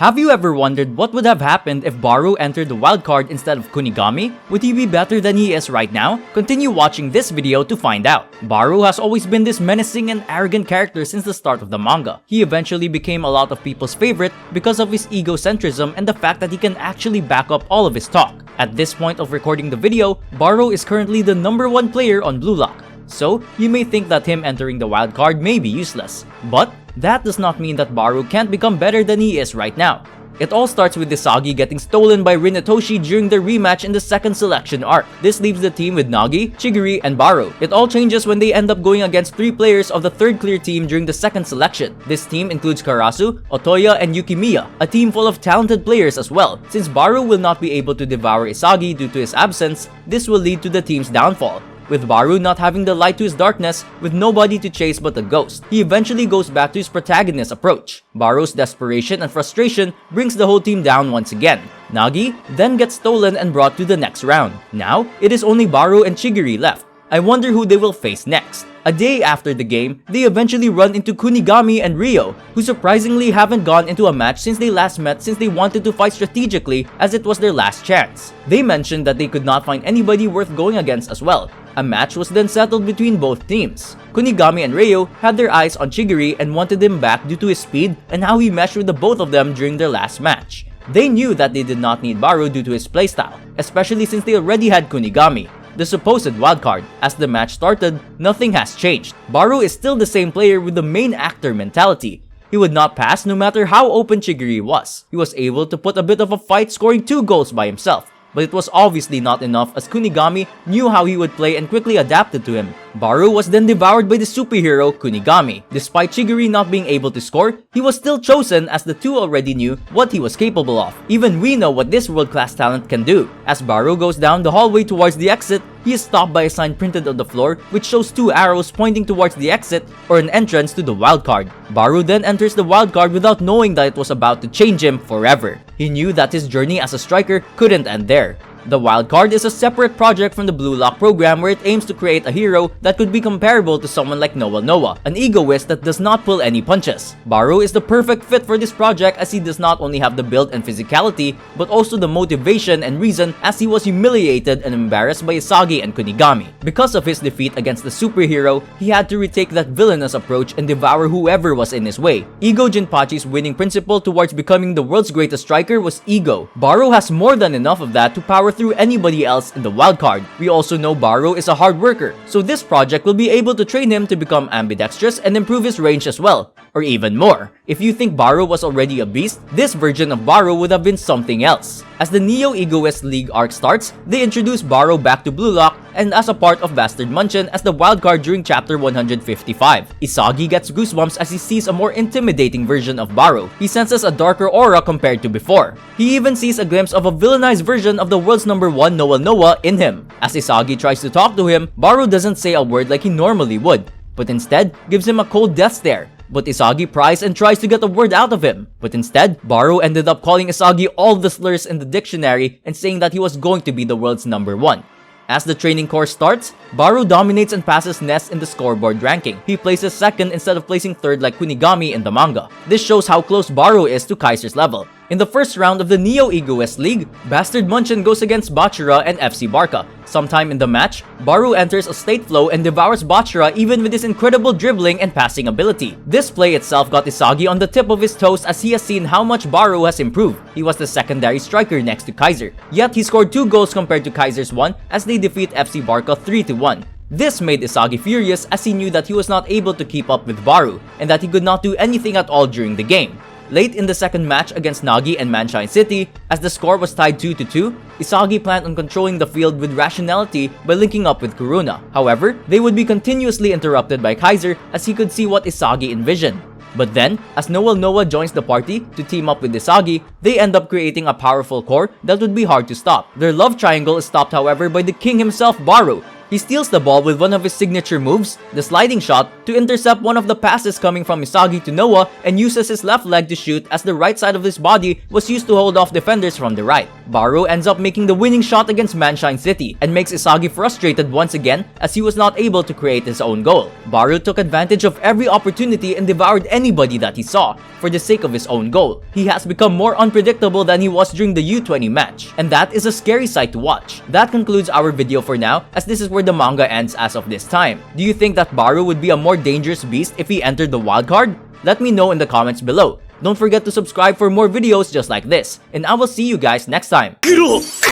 Have you ever wondered what would have happened if Barou entered the wildcard instead of Kunigami? Would he be better than he is right now? Continue watching this video to find out. Barou has always been this menacing and arrogant character since the start of the manga. He eventually became a lot of people's favorite because of his egocentrism and the fact that he can actually back up all of his talk. At this point of recording the video, Barou is currently the #1 player on bluelock. So, you may think that him entering the wildcard may be useless. But, that does not mean that Barou can't become better than he is right now. It all starts with Isagi getting stolen by Rinatoshi during their rematch in the second selection arc. This leaves the team with Nagi, Chigiri, and Barou. It all changes when they end up going against 3 players of the third clear team during the second selection. This team includes Karasu, Otoya, and Yukimiya, a team full of talented players as well. Since Barou will not be able to devour Isagi due to his absence, this will lead to the team's downfall. With Barou not having the light to his darkness, with nobody to chase but the ghost, he eventually goes back to his protagonist approach. Barou's desperation and frustration brings the whole team down once again. Nagi then gets stolen and brought to the next round. Now, it is only Barou and Chigiri left. I wonder who they will face next. A day after the game, they eventually run into Kunigami and Ryo, who surprisingly haven't gone into a match since they last met since they wanted to fight strategically as it was their last chance. They mentioned that they could not find anybody worth going against as well. A match was then settled between both teams. Kunigami and Ryo had their eyes on Chigiri and wanted him back due to his speed and how he meshed with the both of them during their last match. They knew that they did not need Barou due to his playstyle, especially since they already had Kunigami, the supposed wildcard. As the match started, nothing has changed. Barou is still the same player with the main actor mentality. He would not pass no matter how open Chigiri was. He was able to put a bit of a fight, scoring 2 goals by himself. But it was obviously not enough as Kunigami knew how he would play and quickly adapted to him. Barou was then devoured by the superhero Kunigami. Despite Chigiri not being able to score, he was still chosen as the two already knew what he was capable of. Even we know what this world-class talent can do. As Barou goes down the hallway towards the exit, he is stopped by a sign printed on the floor which shows 2 arrows pointing towards the exit or an entrance to the wildcard. Barou then enters the wildcard without knowing that it was about to change him forever. He knew that his journey as a striker couldn't end there. The wildcard is a separate project from the bluelock program where it aims to create a hero that could be comparable to someone like Noah, an egoist that does not pull any punches. Barou is the perfect fit for this project as he does not only have the build and physicality, but also the motivation and reason as he was humiliated and embarrassed by Isagi and Kunigami. Because of his defeat against the superhero, he had to retake that villainous approach and devour whoever was in his way. Ego Jinpachi's winning principle towards becoming the world's greatest striker was ego. Barou has more than enough of that to power through anybody else in the wildcard. We also know Barou is a hard worker, so this project will be able to train him to become ambidextrous and improve his range as well, or even more. If you think Barou was already a beast, this version of Barou would have been something else. As the Neo-Egoist League arc starts, they introduce Barou back to bluelock and as a part of Bastard Munchin as the wildcard during chapter 155. Isagi gets goosebumps as he sees a more intimidating version of Barou. He senses a darker aura compared to before. He even sees a glimpse of a villainized version of the world's #1 Noah in him. As Isagi tries to talk to him, Barou doesn't say a word like he normally would, but instead gives him a cold death stare. But Isagi pries and tries to get a word out of him. But instead, Barou ended up calling Isagi all the slurs in the dictionary and saying that he was going to be the world's #1. As the training course starts, Barou dominates and passes Ness in the scoreboard ranking. He places 2nd instead of placing 3rd like Kunigami in the manga. This shows how close Barou is to Kaiser's level. In the first round of the Neo-Egoist League, Bastard Munchin goes against Bachira and FC Barca. Sometime in the match, Barou enters a state flow and devours Bachira even with his incredible dribbling and passing ability. This play itself got Isagi on the tip of his toes as he has seen how much Barou has improved. He was the secondary striker next to Kaiser. Yet he scored 2 goals compared to Kaiser's 1 as they defeat FC Barca 3-1. This made Isagi furious as he knew that he was not able to keep up with Barou and that he could not do anything at all during the game. Late in the second match against Nagi and Manshine City, as the score was tied 2-2, Isagi planned on controlling the field with rationality by linking up with Kuruna. However, they would be continuously interrupted by Kaiser as he could see what Isagi envisioned. But then, as Noah joins the party to team up with Isagi, they end up creating a powerful core that would be hard to stop. Their love triangle is stopped however by the king himself, Barou. He steals the ball with one of his signature moves, the sliding shot, to intercept one of the passes coming from Isagi to Noah and uses his left leg to shoot as the right side of his body was used to hold off defenders from the right. Barou ends up making the winning shot against Manshine City and makes Isagi frustrated once again as he was not able to create his own goal. Barou took advantage of every opportunity and devoured anybody that he saw for the sake of his own goal. He has become more unpredictable than he was during the U20 match, and that is a scary sight to watch. That concludes our video for now, as this is where the manga ends as of this time. Do you think that Barou would be a more dangerous beast if he entered the wildcard? Let me know in the comments below. Don't forget to subscribe for more videos just like this, and I will see you guys next time.